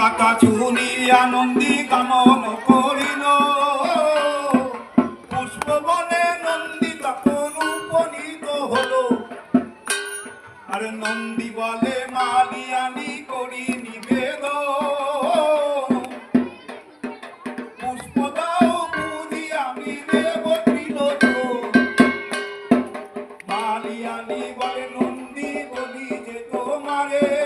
মাতা চুনিয়া নন্দী কানন করিল পুষ্প বনে নন্দী তখন উপনীত হলো আর নন্দী বলে মালিয়ানি করি নিবেদন পুষ্প দাও বুঝি আমি দেব ত্রিলোচন মালিয়ানি বলে নন্দী বলি যে তোমারে